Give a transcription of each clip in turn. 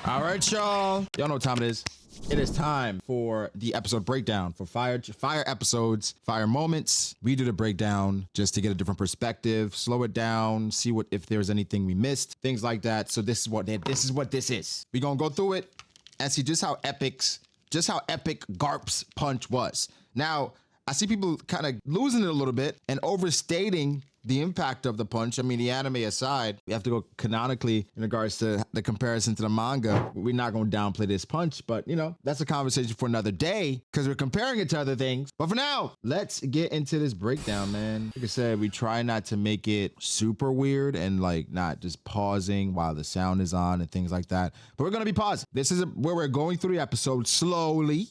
All right, y'all. Y'all know what time it is. It is time for the episode breakdown for fire episodes, fire moments. We do the breakdown just to get a different perspective, slow it down, see what if there's anything we missed, things like that. So this is what this is. We gonna go through it and see just how epic GARP's punch was. Now, I see people kind of losing it a little bit and overstating the impact of the punch. I mean, the anime aside, we have to go canonically in regards to the comparison to the manga. We're not going to downplay this punch, but you know, that's a conversation for another day because we're comparing it to other things. But for now, let's get into this breakdown, man. Like I said, we try not to make it super weird and like not just pausing while the sound is on and things like that. But we're going to be pausing. This is where we're going through the episode slowly,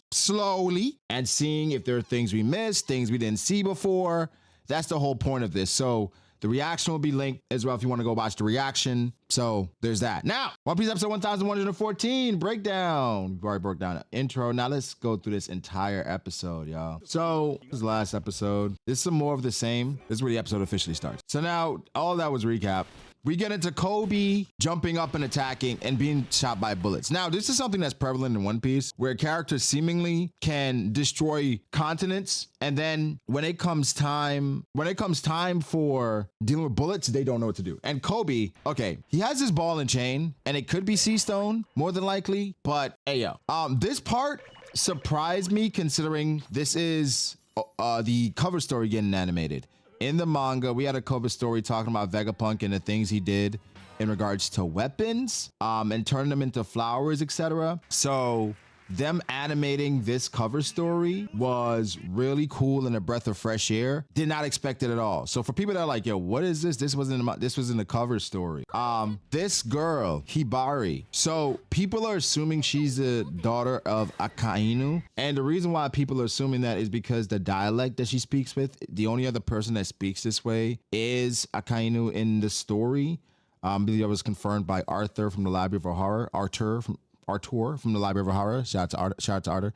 and seeing if there are things we missed, things we didn't see before. That's the whole point of this. So the reaction will be linked as well if you want to go watch the reaction. So there's that. Now, One Piece episode 1114 breakdown. We've already broke down the intro. Now let's go through this entire episode, y'all. So this is the last episode. This is some more of the same. This is where the episode officially starts. So now all that was recap. We get into Kobe jumping up and attacking and being shot by bullets. Now, this is something that's prevalent in One Piece, where characters seemingly can destroy continents, and then when it comes time for dealing with bullets, they don't know what to do. And Kobe, okay, he has his ball and chain, and it could be Sea Stone, more than likely, but hey, yo. This part surprised me considering this is the cover story getting animated. In the manga, we had a cover story talking about Vegapunk and the things he did in regards to weapons, and turning them into flowers, etc. So them animating this cover story was really cool and a breath of fresh air. Did not expect it at all. So for people that are like, yo, what is this? This was in the cover story. This girl, Hibari. So people are assuming she's the daughter of Akainu. And the reason why people are assuming that is because the dialect that she speaks with, the only other person that speaks this way is Akainu in the story. I believe that was confirmed by Arthur from the Library of Horror. Arthur from the Library of Horror. Shout out to Arthur.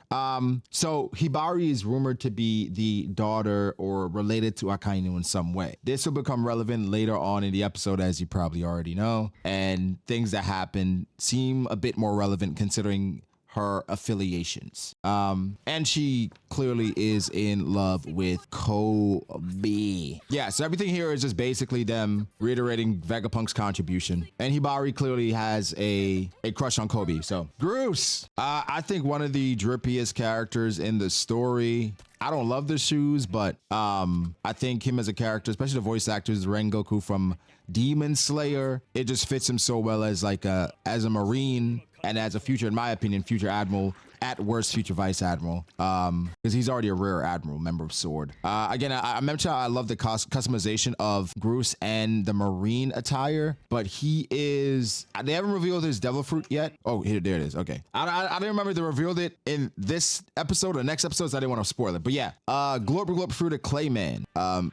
So Hibari is rumored to be the daughter or related to Akainu in some way. This will become relevant later on in the episode, as you probably already know. And things that happen seem a bit more relevant considering her affiliations. And she clearly is in love with Kobe. Yeah, so everything here is just basically them reiterating Vegapunk's contribution. And Hibari clearly has a crush on Kobe. So Groose, I think one of the drippiest characters in the story. I don't love the shoes, but I think him as a character, especially the voice actors, Rengoku from Demon Slayer, it just fits him so well as like as a Marine and as a future, in my opinion, future admiral, at worst future vice admiral, because he's already a rare admiral, member of Sword. Again, I mentioned I love the customization of Groose and the Marine attire, but he is, they haven't revealed his devil fruit yet. Oh, here, there it is. Okay. I didn't remember they revealed it in this episode or next episode, so I didn't want to spoil it. But yeah, Glorp fruited Clayman.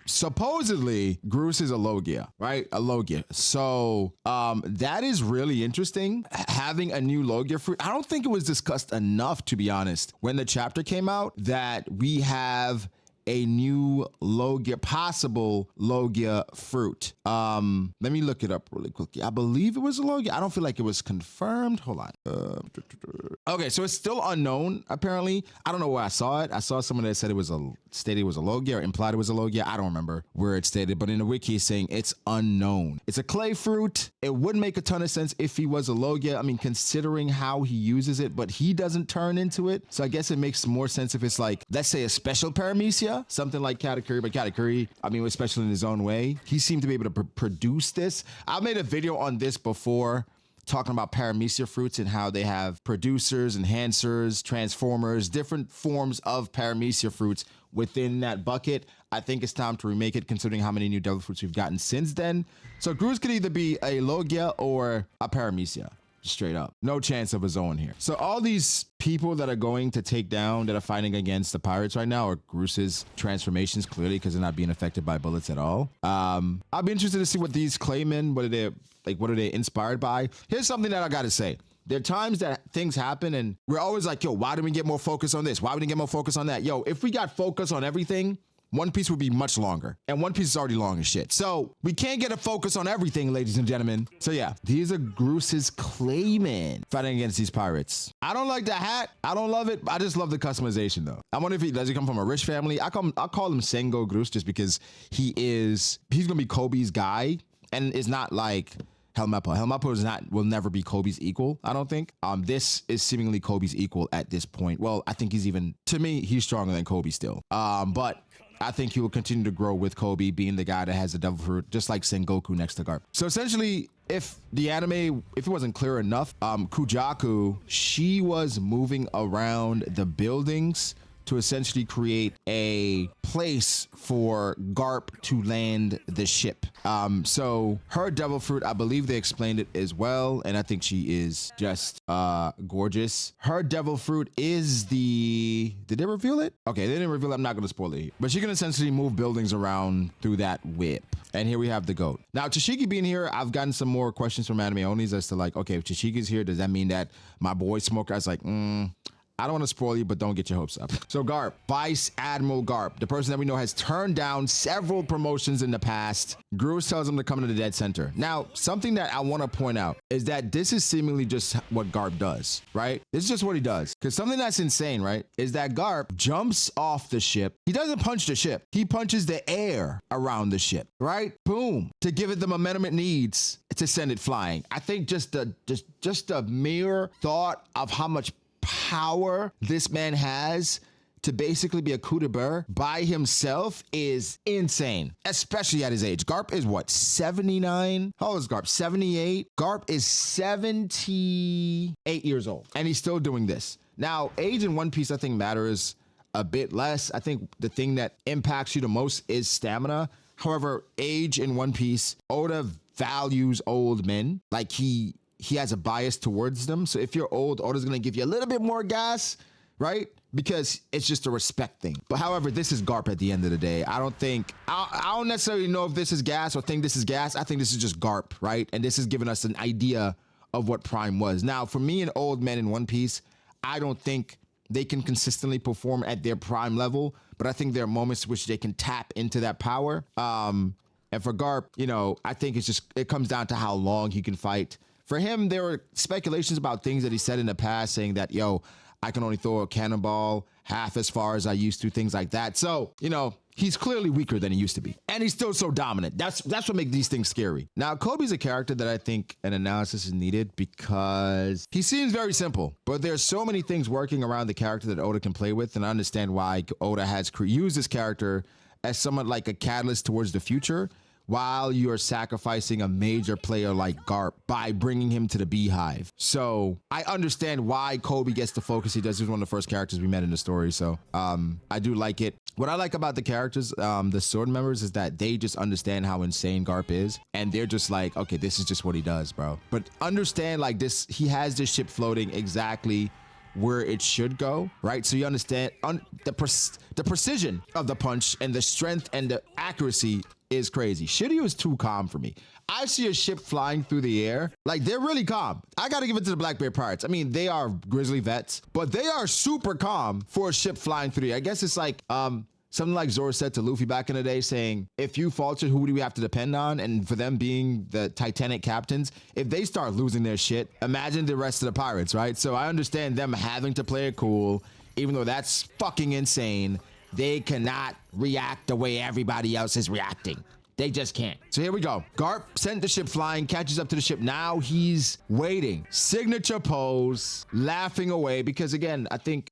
Supposedly, Groose is a Logia, right? A Logia. So that is really interesting. Having a new Logia fruit. I don't think it was discussed enough, to be honest, when the chapter came out, that we have a new Logia, possible Logia fruit. Let me look it up really quickly. I believe it was a Logia. I don't feel like it was confirmed. Hold on. Okay, so it's still unknown, apparently. I don't know where I saw it. I saw someone that said stated it was a Logia or implied it was a Logia. I don't remember where it stated, but in the wiki it's saying it's unknown. It's a clay fruit. It would make a ton of sense if he was a Logia. I mean, considering how he uses it, but he doesn't turn into it. So I guess it makes more sense if it's like, let's say a special paramecia, something like Katakuri, but Katakuri, I mean, was special in his own way. He seemed to be able to produce this. I made a video on this before, talking about paramecia fruits and how they have producers, enhancers, transformers, different forms of paramecia fruits within that bucket. I think it's time to remake it considering how many new devil fruits we've gotten since then. So Groose could either be a Logia or a paramecia. Straight up. No chance of his own here. So all these people that are going to take down, that are fighting against the pirates right now, are Groose's transformations, clearly, because they're not being affected by bullets at all. I'll be interested to see what these Claymen, what are they inspired by? Here's something that I gotta say. There are times that things happen and we're always like, yo, why didn't we get more focus on this? Why didn't we get more focus on that? Yo, if we got focus on everything, One Piece would be much longer. And One Piece is already long as shit. So we can't get a focus on everything, ladies and gentlemen. So yeah, these are Bruce's Clayman fighting against these pirates. I don't like the hat. I don't love it. I just love the customization though. I wonder if does he come from a rich family? I'll call him Sengo Groose just because he's gonna be Kobe's guy and is not like Helmeppo. Helmeppo will never be Kobe's equal, I don't think. This is seemingly Kobe's equal at this point. Well, I think to me, he's stronger than Kobe still. But I think he will continue to grow with Kobe being the guy that has the devil fruit, just like Sengoku next to Garp. So essentially, if it wasn't clear enough, Kujaku, she was moving around the buildings to essentially create a place for Garp to land the ship. So her devil fruit, I believe they explained it as well, and I think she is just gorgeous. Her devil fruit is did they reveal it? Okay, they didn't reveal it. I'm not gonna spoil it, but she can essentially move buildings around through that whip. And here we have the goat. Now, Tashiki being here, I've gotten some more questions from anime onlys as to like, okay, if Tashiki's here, does that mean that my boy Smoker? I was like, I don't want to spoil you, but don't get your hopes up. So Garp, Vice Admiral Garp, the person that we know has turned down several promotions in the past. Groose tells him to come to the dead center. Now, something that I want to point out is that this is seemingly just what Garp does, right? This is just what he does. Because something that's insane, right, is that Garp jumps off the ship. He doesn't punch the ship. He punches the air around the ship, right? Boom, to give it the momentum it needs to send it flying. I think just the mere thought of how much power this man has to basically be a coup de bourre by himself is insane, especially at his age. Garp is what, 79? How old is Garp? 78? Garp is 78 years old, and he's still doing this. Now, age in One Piece, I think, matters a bit less. I think the thing that impacts you the most is stamina. However, age in One Piece, Oda values old men. Like he has a bias towards them. So if you're old, Oda's gonna give you a little bit more gas, right? Because it's just a respect thing. But however, this is Garp at the end of the day. I don't necessarily know if this is gas or think this is gas. I think this is just Garp, right? And this is giving us an idea of what Prime was. Now, for me and old men in One Piece, I don't think they can consistently perform at their prime level, but I think there are moments which they can tap into that power. And for Garp, I think it comes down to how long he can fight. For him, there were speculations about things that he said in the past, saying that, I can only throw a cannonball half as far as I used to, things like that. So, he's clearly weaker than he used to be. And he's still so dominant. That's what makes these things scary. Now, Kobe's a character that I think an analysis is needed because he seems very simple, but there's so many things working around the character that Oda can play with. And I understand why Oda has used this character as somewhat like a catalyst towards the future, while you're sacrificing a major player like Garp by bringing him to the Beehive. So I understand why Kobe gets the focus he does. He's one of the first characters we met in the story. So I do like it. What I like about the characters, the sword members, is that they just understand how insane Garp is. And they're just like, okay, this is just what he does, bro. But understand like this, he has this ship floating exactly where it should go, right? So you understand the precision of the punch and the strength and the accuracy is crazy. Shiryu is too calm for me. I see a ship flying through the air. Like, they're really calm. I gotta give it to the Black Bear Pirates. I mean, they are grizzly vets, but they are super calm for a ship flying through the air. I guess it's like something like Zoro said to Luffy back in the day, saying, if you falter, who do we have to depend on? And for them being the Titanic captains, if they start losing their shit, imagine the rest of the pirates, right? So I understand them having to play it cool, even though that's fucking insane. They cannot react the way everybody else is reacting. They just can't. So here we go. Garp sent the ship flying, catches up to the ship. Now he's waiting. Signature pose, laughing away. Because again, I think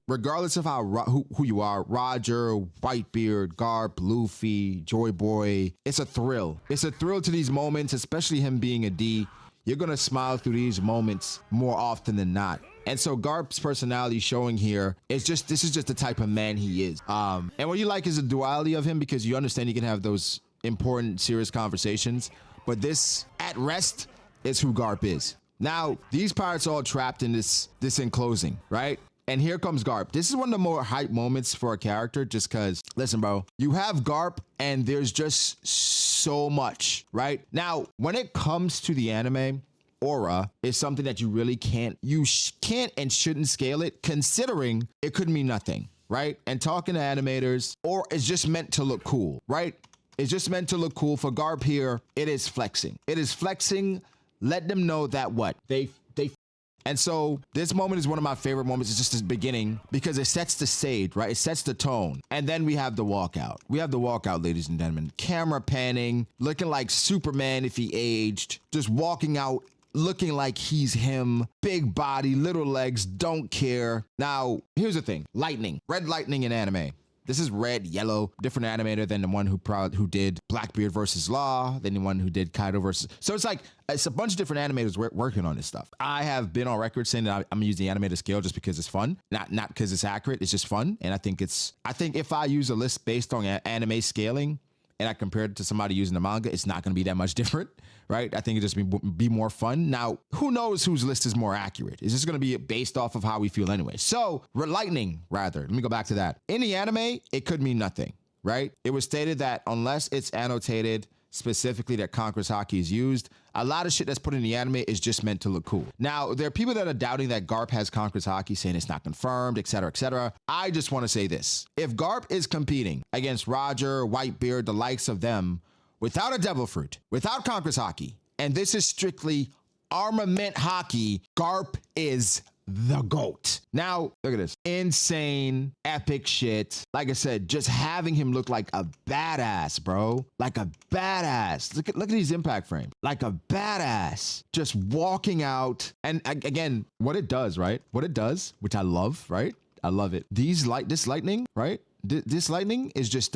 regardless of who you are, Roger, Whitebeard, Garp, Luffy, Joy Boy, it's a thrill. It's a thrill to these moments, especially him being a D. You're gonna smile through these moments more often than not. And so Garp's personality showing here is this is just the type of man he is. And what you like is the duality of him, because you understand you can have those important, serious conversations, but this at rest is who Garp is. Now, these pirates are all trapped in this enclosing, right? And here comes Garp. This is one of the more hype moments for a character, just because, listen, bro, you have Garp and there's just so much, right? Now, when it comes to the anime, aura is something that you really can't and shouldn't scale it, considering it could mean nothing. right? And talking to animators, or it's just meant to look cool, right? It's just meant to look cool. For GARP here, it is flexing. It is flexing. Let them know that what? They and so this moment is one of my favorite moments. It's just the beginning because it sets the stage, right? It sets the tone. And then we have the walkout. We have the walkout, ladies and gentlemen. Camera panning, looking like Superman if he aged, just walking out, looking like he's him. Big body, little legs, don't care. Now, here's the thing. Lightning, red lightning in anime. This is red, yellow, different animator than the one who did Blackbeard versus Law, than the one who did Kaido versus. So it's a bunch of different animators working on this stuff. I have been on record saying that I'm gonna use the animator scale just because it's fun, not because it's accurate. It's just fun, and I think if I use a list based on anime scaling and I compare it to somebody using the manga, it's not gonna be that much different, right? I think it just be more fun. Now, who knows whose list is more accurate? Is this gonna be based off of how we feel anyway? So, lightning, rather. Let me go back to that. In the anime, it could mean nothing, right? It was stated that unless it's annotated specifically that Conqueror's Haki is used, a lot of shit that's put in the anime is just meant to look cool. Now, there are people that are doubting that GARP has Conqueror's Haki, saying it's not confirmed, etc., etc. I just want to say this. If GARP is competing against Roger, Whitebeard, the likes of them, without a Devil Fruit, without Conqueror's Haki, and this is strictly armament Haki, GARP is the GOAT. Now, look at this. Insane, epic shit. Like I said, just having him look like a badass, bro. Like a badass. Look at his impact frame. Like a badass. Just walking out. And again, what it does, right? What it does, which I love, right? I love it. This lightning, right? This lightning is just,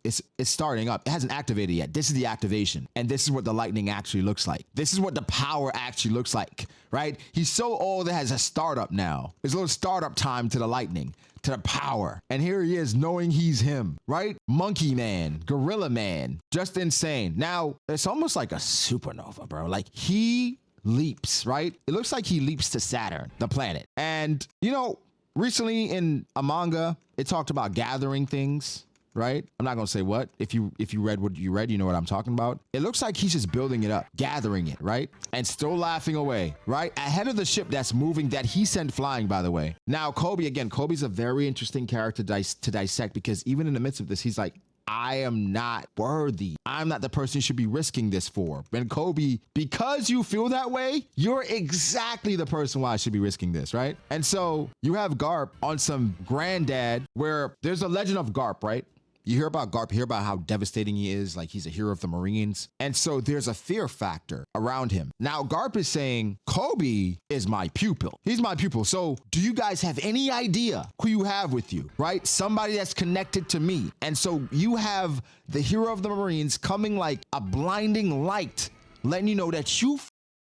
it's starting up. It hasn't activated yet. This is the activation. And this is what the lightning actually looks like. This is what the power actually looks like, right? He's so old, it has a startup now. There's a little startup time to the lightning, to the power. And here he is knowing he's him, right? Monkey man, gorilla man, just insane. Now, it's almost like a supernova, bro. Like he leaps, right? It looks like he leaps to Saturn, the planet. And, you know, recently in a manga, it talked about gathering things, right? I'm not gonna say what. If you read what you read, you know what I'm talking about. It looks like he's just building it up, gathering it, right? And still laughing away, right? Ahead of the ship that's moving, that he sent flying, by the way. Now, Kobe, again, Kobe's a very interesting character to dissect, because even in the midst of this, he's like, I am not worthy. I'm not the person you should be risking this for. And Kobe, because you feel that way, you're exactly the person why I should be risking this, right? And so you have GARP on some granddad, where there's a legend of GARP, right? You hear about GARP, hear about how devastating he is, like he's a hero of the Marines. And so there's a fear factor around him. Now, GARP is saying, Kobe is my pupil. He's my pupil. So do you guys have any idea who you have with you, right? Somebody that's connected to me. And so you have the hero of the Marines coming like a blinding light, letting you know that you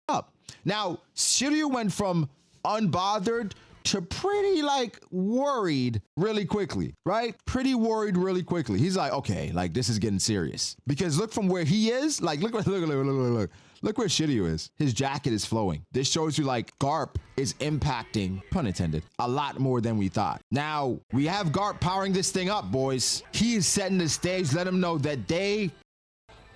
up. Now, Shiryu went from unbothered to pretty like worried really quickly, right? Pretty worried really quickly. He's like, okay, like this is getting serious, because look from where he is, like look where Shiryu is. His jacket is flowing. This shows you like GARP is impacting, pun intended, a lot more than we thought. Now we have GARP powering this thing up, boys. He is setting the stage. Let him know that they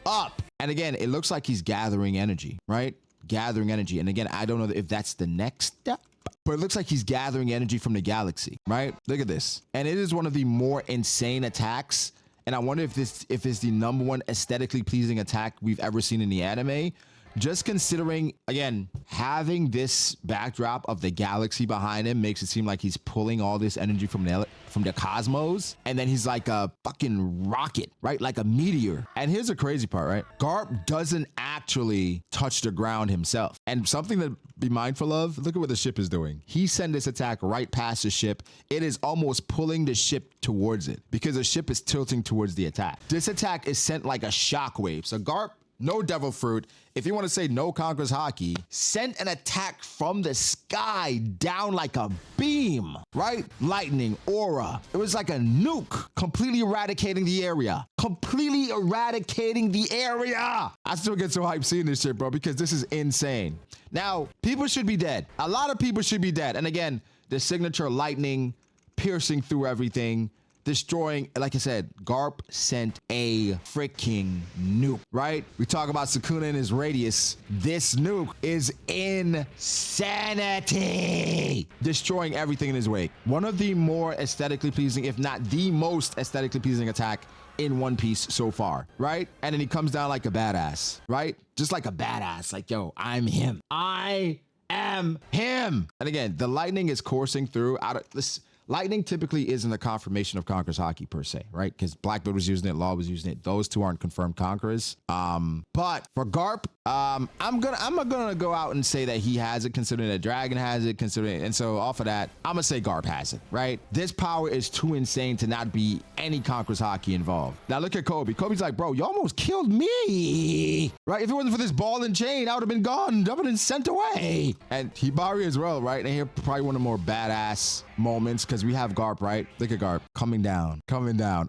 up. And again, it looks like he's gathering energy, right? Gathering energy. And again, I don't know if that's the next step, but it looks like he's gathering energy from the galaxy, right? Look at this. And it is one of the more insane attacks. And I wonder if it's the #1 aesthetically pleasing attack we've ever seen in the anime. Just considering, again, having this backdrop of the galaxy behind him makes it seem like he's pulling all this energy from the cosmos. And then he's like a fucking rocket, right? Like a meteor. And here's the crazy part, right? GARP doesn't actually touch the ground himself. And something to be mindful of, look at what the ship is doing. He sent this attack right past the ship. It is almost pulling the ship towards it because the ship is tilting towards the attack. This attack is sent like a shockwave. So GARP, no Devil Fruit, if you want to say no Conqueror's Haki, sent an attack from the sky down like a beam, right? Lightning, aura. It was like a nuke, completely eradicating the area. Completely eradicating the area. I still get so hyped seeing this shit, bro, because this is insane. Now, people should be dead. A lot of people should be dead. And again, the signature lightning piercing through everything. destroying, like I said, GARP sent a freaking nuke, right? We talk about Sukuna and his radius. This nuke is insanity, destroying everything in his wake. One of the more aesthetically pleasing, if not the most aesthetically pleasing attack in One Piece so far, right? And then he comes down like a badass, right? Just like a badass, like, yo, I'm him. I am him. And again, the lightning is coursing through out of this. Lightning typically isn't a confirmation of Conqueror's Haki per se, right? Because Blackbeard was using it, Law was using it. Those two aren't confirmed conquerors. But for GARP, I'm gonna go out and say that he has it, considering that Dragon has it, considering, and so off of that, I'm gonna say GARP has it, right? This power is too insane to not be any Conqueror's Haki involved. Now look at Kobe. Kobe's like, bro, you almost killed me, right? If it wasn't for this ball and chain, I would have been gone. I would have been sent away. And Hibari as well, right? And here probably one of the more badass moments, because we have GARP, right? Look at GARP coming down,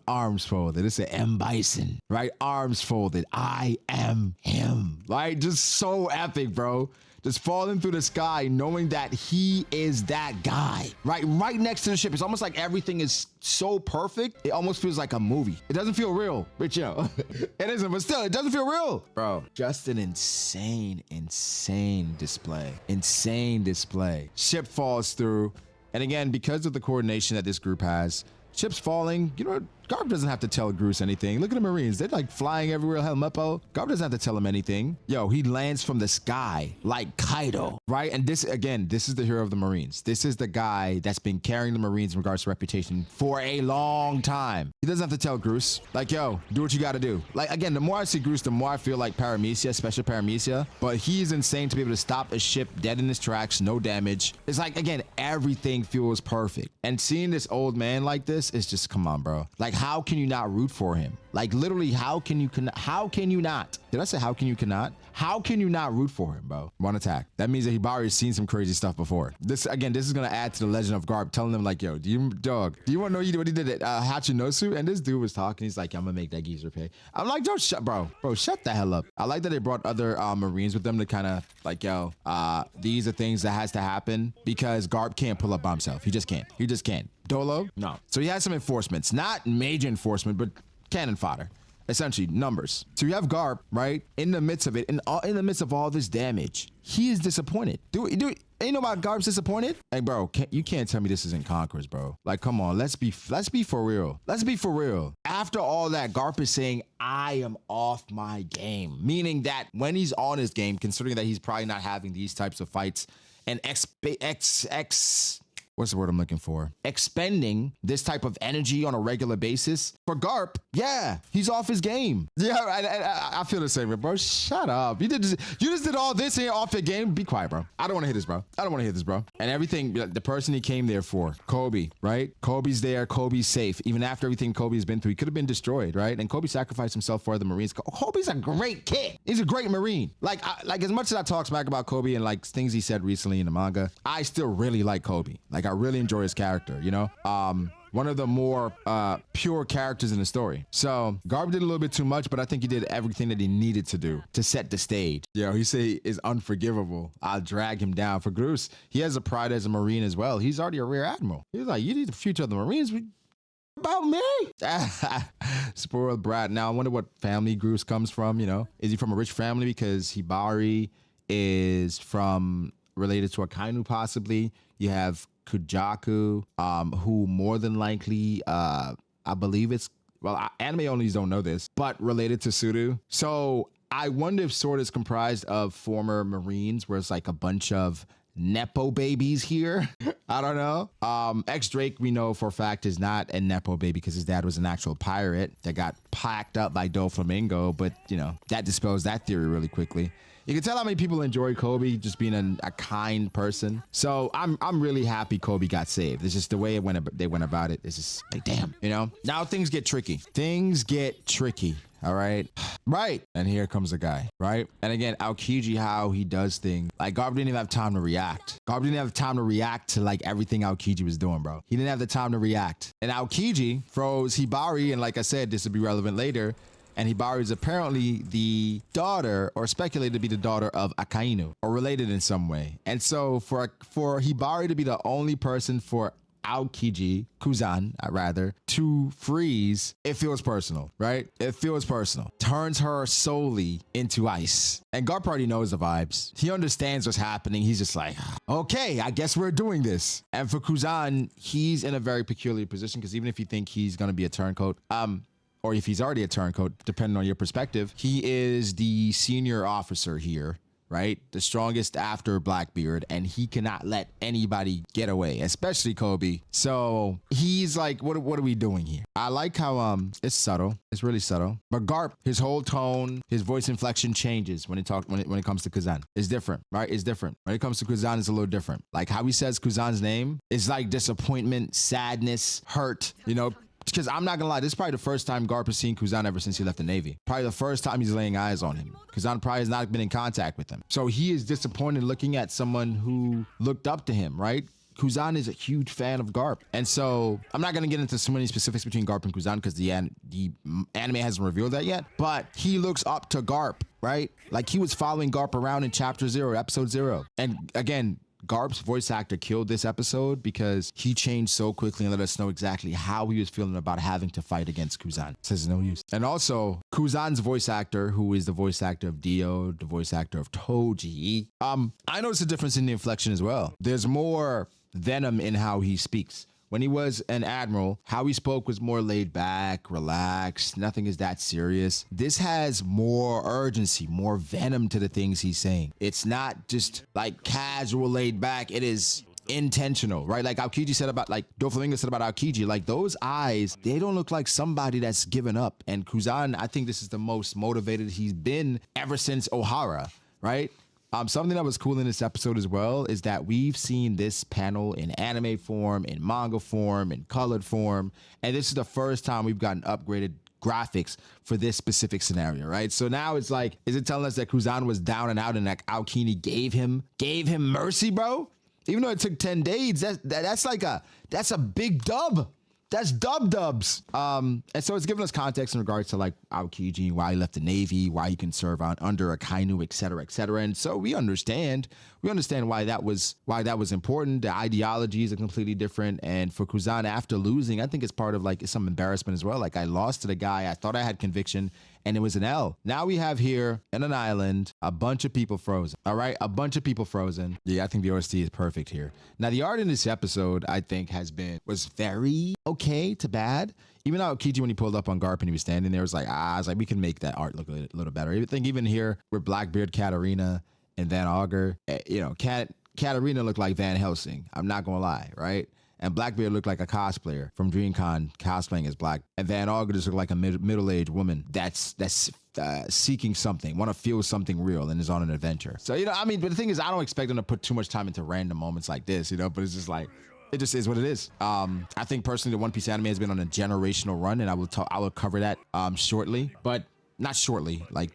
arms folded. It's an M Bison, right? Arms folded. I am him, right? Just so epic, bro. Just falling through the sky, knowing that he is that guy, right? Right next to the ship. It's almost like everything is so perfect. It almost feels like a movie. It doesn't feel real, but you know, it isn't, but still, it doesn't feel real, bro. Just an insane display. Insane display. Ship falls through. And again, because of the coordination that this group has, ships falling, you know, GARP doesn't have to tell Groose anything. Look at the Marines. They're like flying everywhere, Helmeppo. GARP doesn't have to tell him anything. Yo, he lands from the sky like Kaido, right? And this, again, this is the hero of the Marines. This is the guy that's been carrying the Marines in regards to reputation for a long time. He doesn't have to tell Groose, like, yo, do what you got to do. Like, again, the more I see Groose, the more I feel like Paramecia, special Paramecia. But he's insane to be able to stop a ship dead in his tracks, no damage. It's like, again, everything feels perfect. And seeing this old man like this is just, come on, bro. Like, how can you not root for him? Like, literally, how can you not? Did I say how can you cannot? How can you not root for him, bro? One attack. That means that Hibari has seen some crazy stuff before. This, again, this is gonna add to the legend of GARP, telling them like, yo, do you want to know what he did at Hachinosu? And this dude was talking. He's like, I'm gonna make that geezer pay. I'm like, don't shut, bro, shut the hell up. I like that they brought other Marines with them to kind of like, yo, these are things that has to happen because GARP can't pull up by himself. He just can't. Dolo? No. So he has some enforcements, not major enforcement, but cannon fodder. Essentially, numbers. So you have GARP, right? In the midst of it, in the midst of all this damage, he is disappointed. Ain't no about GARP's disappointed? Hey, bro, you can't tell me this isn't Conquerors, bro. Like, come on, let's be for real. Let's be for real. After all that, GARP is saying, I am off my game. Meaning that when he's on his game, considering that he's probably not having these types of fights, and what's the word I'm looking for? Expending this type of energy on a regular basis. For GARP, yeah, he's off his game. Yeah, I feel the same, bro. Shut up. You just did all this and you're off your game. Be quiet, bro. I don't want to hear this, bro. And everything, the person he came there for, Kobe, right? Kobe's there. Kobe's safe. Even after everything Kobe's been through, he could have been destroyed, right? And Kobe sacrificed himself for the Marines. Kobe's a great kid. He's a great Marine. Like as much as I talk smack about Kobe and like things he said recently in the manga, I still really like Kobe. Like, I really enjoy his character, you know? One of the more pure characters in the story. So GARP did a little bit too much, but I think he did everything that he needed to do to set the stage. Yo, he say is unforgivable. I'll drag him down. For Groose, he has a pride as a Marine as well. He's already a rear admiral. He's like, you need the future of the Marines. About me? Spoiled brat. Now I wonder what family Groose comes from, you know? Is he from a rich family because Hibari is related to Akainu possibly? You have Kujaku, who more than likely, I believe it's, well, anime onlys don't know this, but related to Suru. So I wonder if Sword is comprised of former Marines, where it's like a bunch of Nepo babies here. I don't know. X-Drake, we know for a fact, is not a Nepo baby because his dad was an actual pirate that got packed up by Doflamingo, but, you know, that dispels that theory really quickly. You can tell how many people enjoy Kobe just being a kind person. So I'm really happy Kobe got saved. It's just the way they went about it. It's just like, damn, you know? Now things get tricky. All right. Right. And here comes the guy. Right. And again, Aokiji, how he does things. Like, GARP didn't even have time to react. GARP didn't have time to react to like everything Aokiji was doing, bro. He didn't have the time to react. And Aokiji froze Hibari. And like I said, this will be relevant later. And Hibari is apparently the daughter, or speculated to be the daughter, of Akainu, or related in some way. And so for Hibari to be the only person for Aokiji, Kuzan, rather, to freeze, it feels personal, right? It feels personal. Turns her solely into ice. And Garp already knows the vibes. He understands what's happening. He's just like, okay, I guess we're doing this. And for Kuzan, he's in a very peculiar position because even if you think he's going to be a turncoat, or if he's already a turncoat, depending on your perspective, he is the senior officer here, right? The strongest after Blackbeard, and he cannot let anybody get away, especially Kobe. So he's like, what are we doing here? I like how it's subtle. It's really subtle. But Garp, his whole tone, his voice inflection changes when it comes to Kuzan. It's different, right? It's different. When it comes to Kuzan, it's a little different. Like how he says Kuzan's name, it's like disappointment, sadness, hurt, you know. Because I'm not gonna lie, this is probably the first time Garp has seen Kuzan ever since he left the Navy. Probably the first time he's laying eyes on him. Kuzan probably has not been in contact with him. So he is disappointed looking at someone who looked up to him, right? Kuzan is a huge fan of Garp. And so I'm not gonna get into so many specifics between Garp and Kuzan because the anime hasn't revealed that yet, but he looks up to Garp, right? Like he was following Garp around in chapter 0, episode 0. And again, Garp's voice actor killed this episode because he changed so quickly and let us know exactly how he was feeling about having to fight against Kuzan. Says no use. And also, Kuzan's voice actor, who is the voice actor of Dio, the voice actor of Toji, I noticed a difference in the inflection as well. There's more venom in how he speaks. When he was an admiral, how he spoke was more laid back, relaxed, nothing is that serious. This has more urgency, more venom to the things he's saying. It's not just like casual laid back, it is intentional, right? Like Aokiji said about, like Doflamingo said about Aokiji, like those eyes, they don't look like somebody that's given up. And Kuzan, I think this is the most motivated he's been ever since Ohara, right? Something that was cool in this episode as well is that we've seen this panel in anime form, in manga form, in colored form, and this is the first time we've gotten upgraded graphics for this specific scenario, right? So now it's like, is it telling us that Kuzan was down and out and like Aokini gave him mercy, bro? Even though it took 10 days, that's a big dub. That's dubs. And so it's giving us context in regards to like Aokiji, why he left the Navy, why he can serve under a Kainu, et cetera, et cetera. And so we understand why that was important. The ideologies are completely different. And for Kuzan, after losing, I think it's part of like some embarrassment as well. Like I lost to the guy, I thought I had conviction, and it was an L. Now we have here in an island, a bunch of people frozen. All right, a bunch of people frozen. Yeah, I think the OST is perfect here. Now the art in this episode, I think, was very okay to bad. Even though Aokiji, when he pulled up on Garp and he was standing there, was like, I was like, we can make that art look a little better. I think even here with Blackbeard, Katarina, and Van Augur, you know, Katarina looked like Van Helsing. I'm not gonna lie, right? And Blackbeard looked like a cosplayer from DreamCon cosplaying as Black. And Van Augur just looked like a middle-aged woman that's seeking something, want to feel something real, and is on an adventure. So, you know, I mean, but the thing is, I don't expect them to put too much time into random moments like this, you know, but it's just like, it just is what it is. I think personally, the One Piece anime has been on a generational run, and I will cover that shortly, but not shortly, like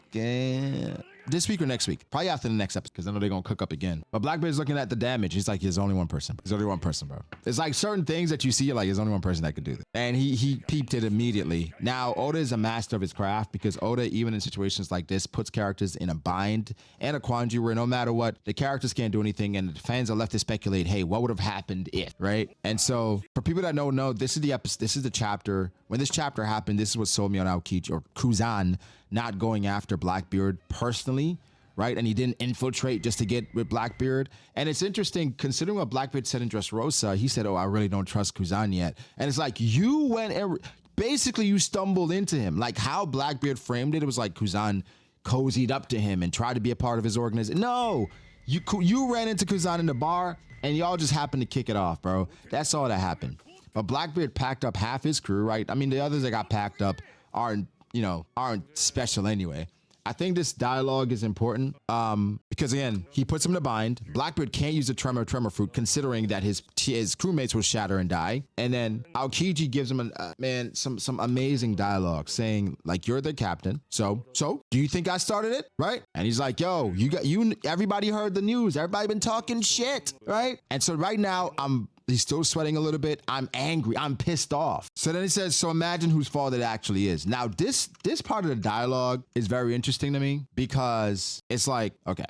this week or next week, probably after the next episode, because I know they're gonna cook up again. But Blackbeard's looking at the damage. He's like, there's only one person. There's only one person, bro. It's like certain things that you see, you're like, there's only one person that could do this. And he peeped it immediately. Now, Oda is a master of his craft because Oda, even in situations like this, puts characters in a bind and a quandary where no matter what, the characters can't do anything, and the fans are left to speculate, hey, what would have happened if, right? And so, for people that don't know, this is the episode, this is the chapter. When this chapter happened, this is what sold me on Aokiji, or Kuzan, not going after Blackbeard personally, right? And he didn't infiltrate just to get with Blackbeard. And it's interesting, considering what Blackbeard said in Dressrosa, he said, oh, I really don't trust Kuzan yet. And it's like, you went and basically you stumbled into him. Like how Blackbeard framed it, it was like Kuzan cozied up to him and tried to be a part of his organization. No, you ran into Kuzan in the bar and y'all just happened to kick it off, bro. That's all that happened. But Blackbeard packed up half his crew, right? I mean, the others that got packed up aren't special anyway. I think this dialogue is important because, again, he puts him in a bind. Blackbeard can't use the tremor fruit considering that his crewmates will shatter and die. And then Aokiji gives him some amazing dialogue saying, like, you're the captain. So do you think I started it? Right? And he's like, yo, everybody heard the news. Everybody been talking shit. Right? And so right now, He's still sweating a little bit. I'm angry. I'm pissed off. So then he says, so imagine whose fault it actually is. Now, this part of the dialogue is very interesting to me because it's like, okay,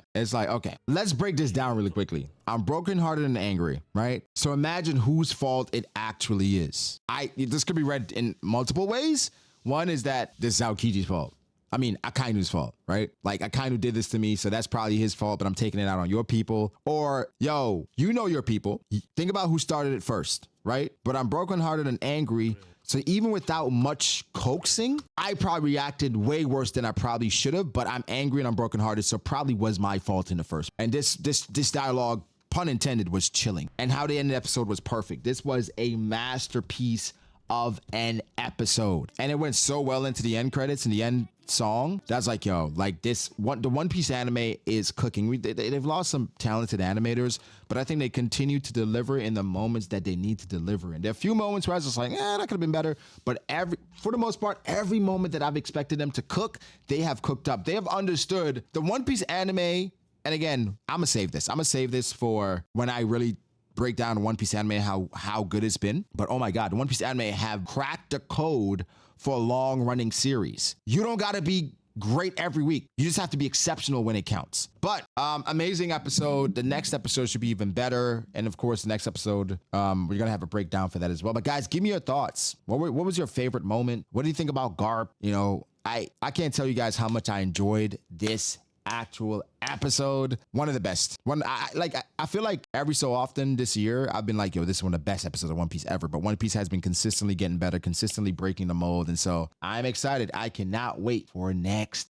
let's break this down really quickly. I'm brokenhearted and angry, right? So imagine whose fault it actually is. This could be read in multiple ways. One is that this is Aokiji's fault. I mean, Akainu's fault, right? Like, Akainu did this to me, so that's probably his fault, but I'm taking it out on your people. Or, yo, you know your people. Think about who started it first, right? But I'm brokenhearted and angry, so even without much coaxing, I probably reacted way worse than I probably should have, but I'm angry and I'm brokenhearted, so probably was my fault in the first. And this dialogue, pun intended, was chilling. And how the end of the episode was perfect. This was a masterpiece of an episode. And it went so well into the end credits and the end song. That's like, yo, like the One Piece anime is cooking. They've lost some talented animators, but I think they continue to deliver in the moments that they need to deliver. And there are a few moments where I was just like, that could have been better. But for the most part, every moment that I've expected them to cook, they have cooked up. They have understood the One Piece anime. And again, I'm gonna save this for when I really break down One Piece anime, how good it's been. But oh my God, the One Piece anime have cracked the code for a long running series. You don't gotta be great every week. You just have to be exceptional when it counts. But amazing episode. The next episode should be even better. And of course, the next episode, we're gonna have a breakdown for that as well. But guys, give me your thoughts. What was your favorite moment? What do you think about GARP? You know, I can't tell you guys how much I enjoyed this actual episode. One of the best. I feel like every so often this year I've been like, yo, this is one of the best episodes of One Piece ever. But One Piece has been consistently getting better, consistently breaking the mold, and so I'm excited. I cannot wait for next